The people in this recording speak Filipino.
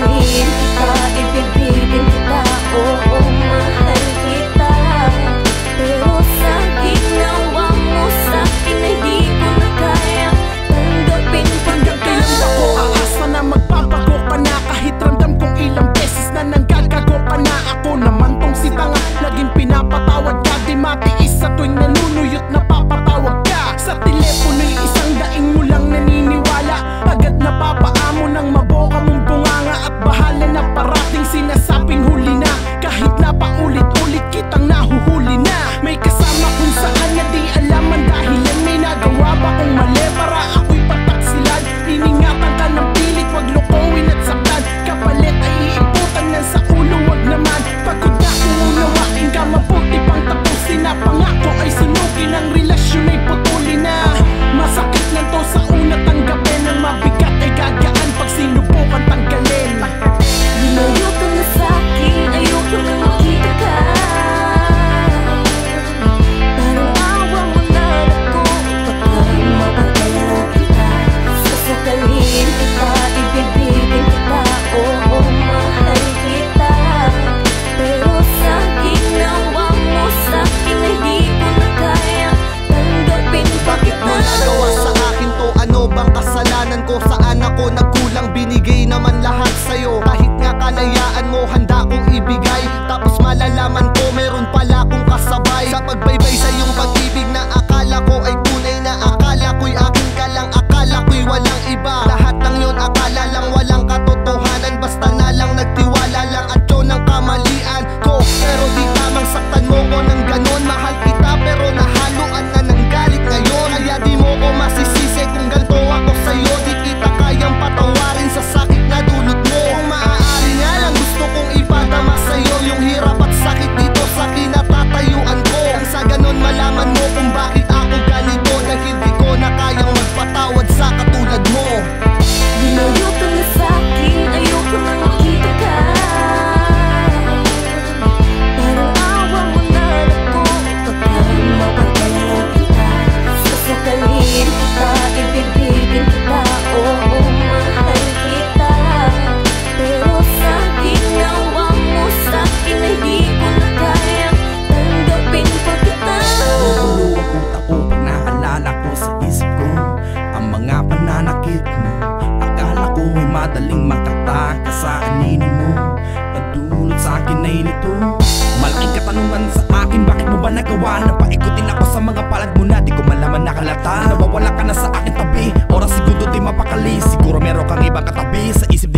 Susukalin kita, ibibigin kita, oo, mahal kita. Pero sa ginawa mo sa'kin ay di ko na kaya tanggapin. Hanggang kailan ako aasa na magpapago ka na? Kahit ramdam kong ilang beses na nanggagago ka na. Ako naman tong si tanga, laging pinapatawad ka. Di matiis sa tuwing nanunuyot na papatawag ka. Sa telepono'y isang daing mo lang naniniwala. Agad napapaamo ng maboka mong bunganga. At bahala na parating sinasabing huli na. Kahit na paulit-ulit kitang nahuhuli na. May kasama kung saan na di alam ang dahilan. May nagawa ba kong mali para ako'y pataksilan? Iningatan ka ng pilit, wag lukowin at saktan. Kapalit ay iimputan na sa ulo, wag naman. Pagod na kung unawain ka, mabuti pang tapusin na. Pangako ay sunugin, ang relasyon ay putulin na. Masakit lang to sa una tanggapin. Ang mabigat ay gagaan pag sinubukan tanggalin. Lumayo ka na sa'kin, ayoko na makita ka. Parang awa mo na ako kapag mapagaya kita. Susukalin kita, ibibigin kita, oo, mahal kita. Pero sa ginawa mo sa'kin ay di ko na kaya tanggapin pa Bakit mo kita. nagawa sa akin to? Ano bang kasalanan ko? Saan ako nagkulang? Binigay naman lahat sa'yo. Kahit nga kalayaan mo, handa kong ibigay. Tapos malalaman ko, meron pala akong kasabay. Sa pagbaybay sa iyong pag-ibig na akala ko ay tunay na. Akala ko'y akin ka lang, akala ko'y walang iba. Lahat ng yun akala lang, walang katotohanan. Basta na lang nagtiwala lang at yun ang kamalian ko. Pero di tamang saktan mo ko ng ganon. Mahal kita pero nahaluan na ng galit ngayon. Kaya di mo ko masisisi kung ganto ako sa'yo. Di kita kayang patawarin sa sakit na dulot mo. Kung maaari nga lang gusto kong ipadama sa'yo yung hirap at sakit dito sa kinatatayuan ko. Ang sa ganon malaman mo kung bakit ako ganito. Dahil di ko na kayang magpatawad sa katulad mo. Lumayo ka na sa'kin, ayoko na makita ka. Parang awa mo na ako kapag mapagaya kita. Susukalin kita, ibibigin kita, oo, mahal kita. Pero sa ginawa mo sa'kin ay di ko na kaya tanggapin pa kita. Nagulo ang utak ko pag naalala ko sa isip ko ang mga pananakit mo. Akala ko ay madaling makataka sa aninin mo. Nadulot sa akin ay nito. Malaking katanungan sa akin, bakit mo ba nagawa na paikutin ako sa mga palad mo na di ko malaman nakalata? Nawawala ka na sa akin tabi, oras segundo di mapakali. Siguro meron kang ibang katabi sa isip